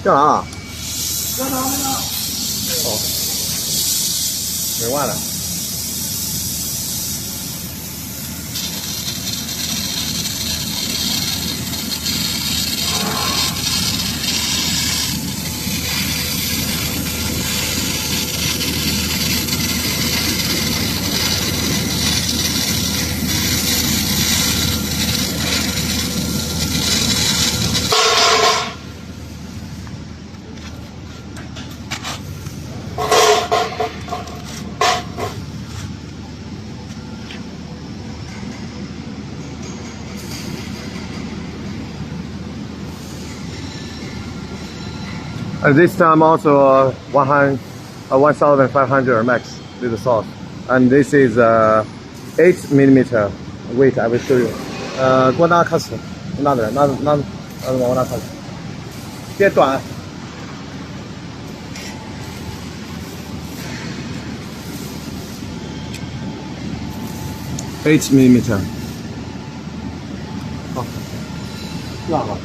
干啥呢？要拿那个。哦，明白了。And this time also 1,500 max with the sauce. And this is 8 millimeter. Wait, I will show you. 给我拿卡尺，拿着，拿我拿卡尺，别短。8 millimeter. 好，那个。